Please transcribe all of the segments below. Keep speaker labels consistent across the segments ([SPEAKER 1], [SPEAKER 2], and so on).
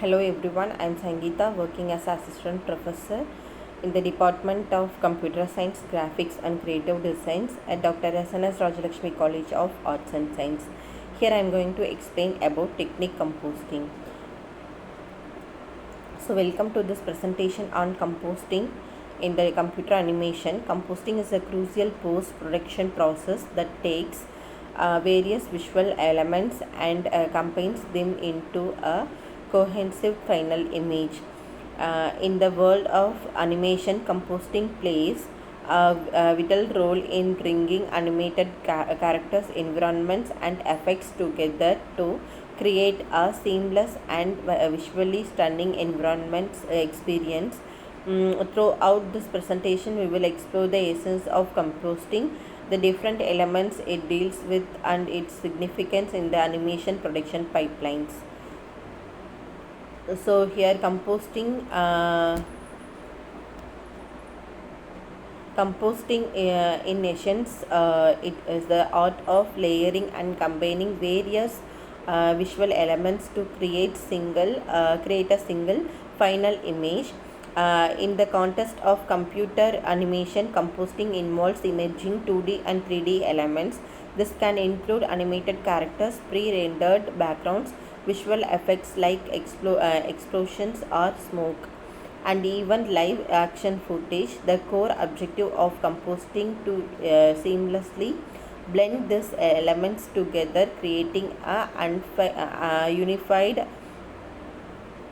[SPEAKER 1] Hello everyone, I am Sangeetha, working as assistant professor in the Department of Computer Science, Graphics and Creative Designs at Dr. S.N.S. Rajalakshmi College of Arts and Science. Here I am going to explain about technique composting. So welcome to this presentation on composting in the computer animation. Composting is a crucial post-production process that takes various visual elements and combines them into a cohesive final image. In the world of animation, composting plays a vital role in bringing animated characters, environments and effects together to create a seamless and visually stunning environment experience. Throughout this presentation, we will explore the essence of composting, the different elements it deals with and its significance in the animation production pipelines. So here composting in essence, it is the art of layering and combining various visual elements to create a single final image. In the context of computer animation, composting involves imaging 2D and 3D elements. This can include animated characters, pre-rendered backgrounds, visual effects like explosions or smoke, and even live action footage. The core objective of composting to seamlessly blend these elements together, creating a unified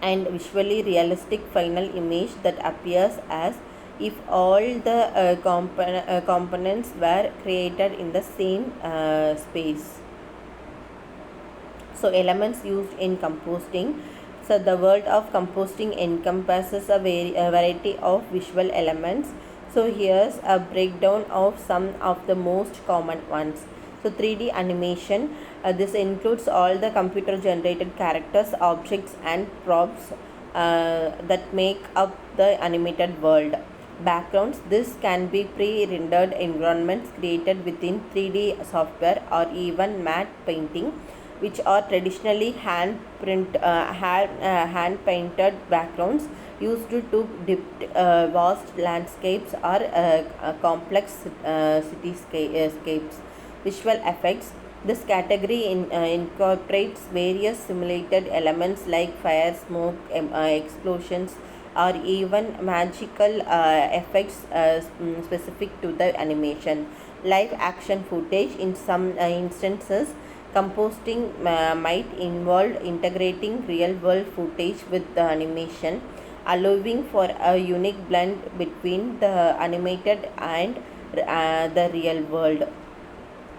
[SPEAKER 1] and visually realistic final image that appears as if all the components were created in the same space. So elements used in composting. So the world of composting encompasses a variety of visual elements. So here's a breakdown of some of the most common ones. So 3D animation, this includes all the computer generated characters, objects and props that make up the animated world. Backgrounds, this can be pre-rendered environments created within 3D software or even matte painting, which are traditionally hand painted backgrounds used to depict vast landscapes or complex cityscapes. Visual effects, this category incorporates various simulated elements like fire, smoke, explosions or even magical effects specific to the animation. Live action footage, in some instances composting might involve integrating real-world footage with the animation, allowing for a unique blend between the animated and the real world.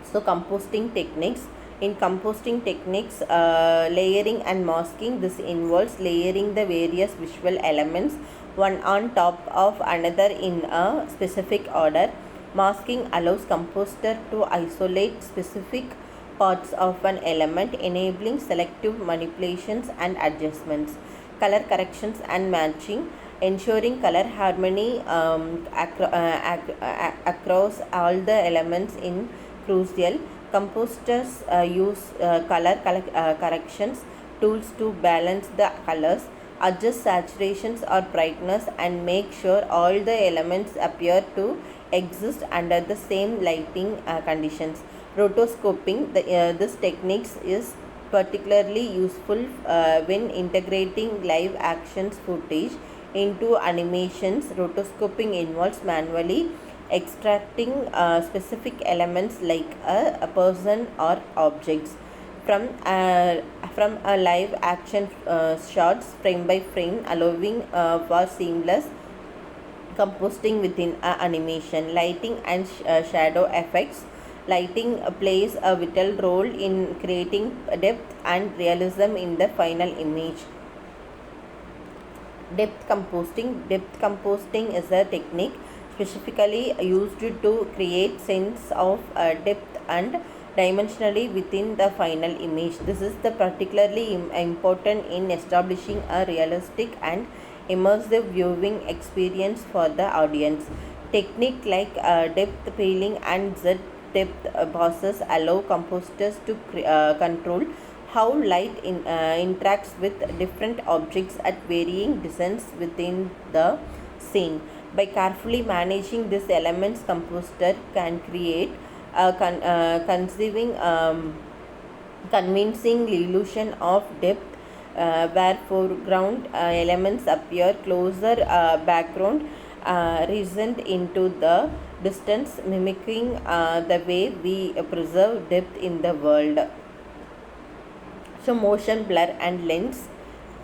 [SPEAKER 1] So composting techniques. In composting techniques, layering and masking, this involves layering the various visual elements one on top of another in a specific order. Masking allows composer to isolate specific parts of an element, enabling selective manipulations and adjustments. Color corrections and matching, ensuring color harmony across all the elements in crucial. Composers use color corrections tools to balance the colors, adjust saturations or brightness and make sure all the elements appear to exist under the same lighting conditions. Rotoscoping, this technique is particularly useful when integrating live actions footage into animations. Rotoscoping involves manually extracting specific elements like a person or objects from a live action shots frame by frame, allowing for seamless composting within animation. Lighting and shadow effects. Lighting plays a vital role in creating depth and realism in the final image. Depth composting is a technique specifically used to create sense of depth and dimensionally within the final image. This is the particularly important in establishing a realistic and immersive viewing experience for the audience. Technique like depth peeling and Z depth passes allow composers to control how light interacts with different objects at varying distances within the scene. By carefully managing these elements, composer can create a convincing illusion of depth where foreground elements appear closer, background recent into the distance, mimicking the way we preserve depth in the world. So motion blur and lens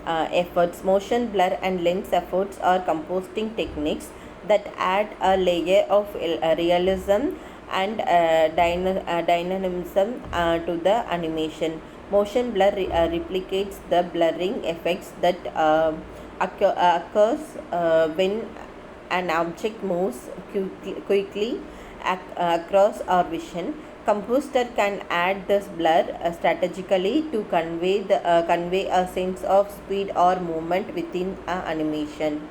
[SPEAKER 1] efforts. Motion blur and lens efforts are composting techniques that add a layer of realism and dynamism to the animation. Motion blur replicates the blurring effects that occurs when an object moves quickly across our vision. Composer can add this blur strategically to convey a sense of speed or movement within an animation.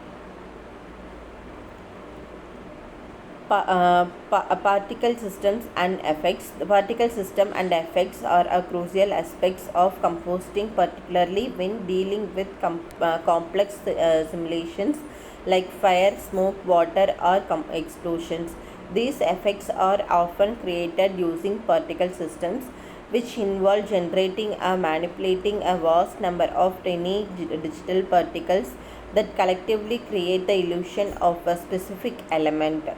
[SPEAKER 1] Particle systems and effects. The particle system and effects are a crucial aspects of composting, particularly when dealing with complex simulations like fire, smoke, water, or explosions. These effects are often created using particle systems, which involve generating and manipulating a vast number of tiny digital particles that collectively create the illusion of a specific element.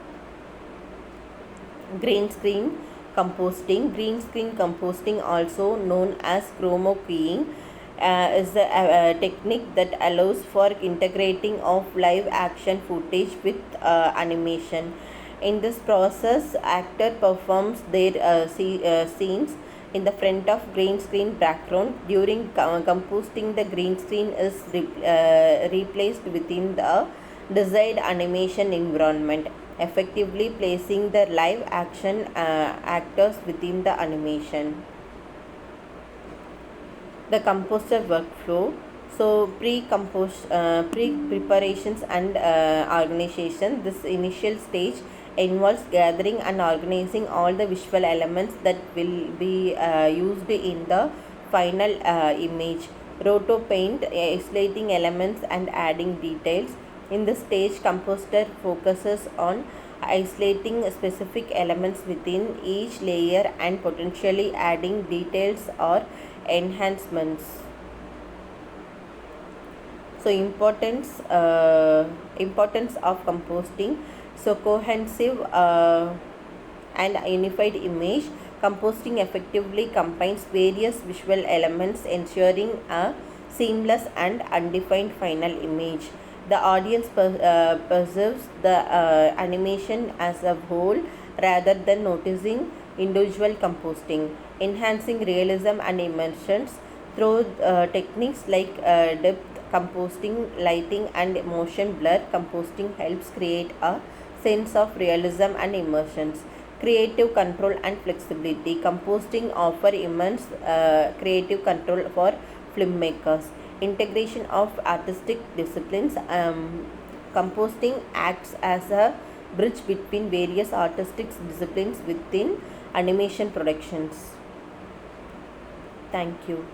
[SPEAKER 1] Green screen composting. Green screen composting, also known as chroma keying, is a technique that allows for integrating of live action footage with animation. In this process, actor performs their scenes in the front of green screen background. During composting, the green screen is replaced within the desired animation environment, effectively placing the live action actors within the animation. The composer workflow. So pre-preparations and organization. This initial stage involves gathering and organizing all the visual elements that will be used in the final image. Roto paint, isolating elements and adding details. In this stage, composer focuses on isolating specific elements within each layer and potentially adding details or enhancements. So importance of composting. So cohesive and unified image. Composting effectively combines various visual elements, ensuring a seamless and undefined final image. The audience perceives the animation as a whole rather than noticing individual composting, enhancing realism and immersions through techniques like depth composting, lighting, and motion blur. Composting helps create a sense of realism and immersions. Creative control and flexibility. Composting offer immense creative control for filmmakers. Integration of artistic disciplines. Composting acts as a bridge between various artistic disciplines within animation productions. Thank you.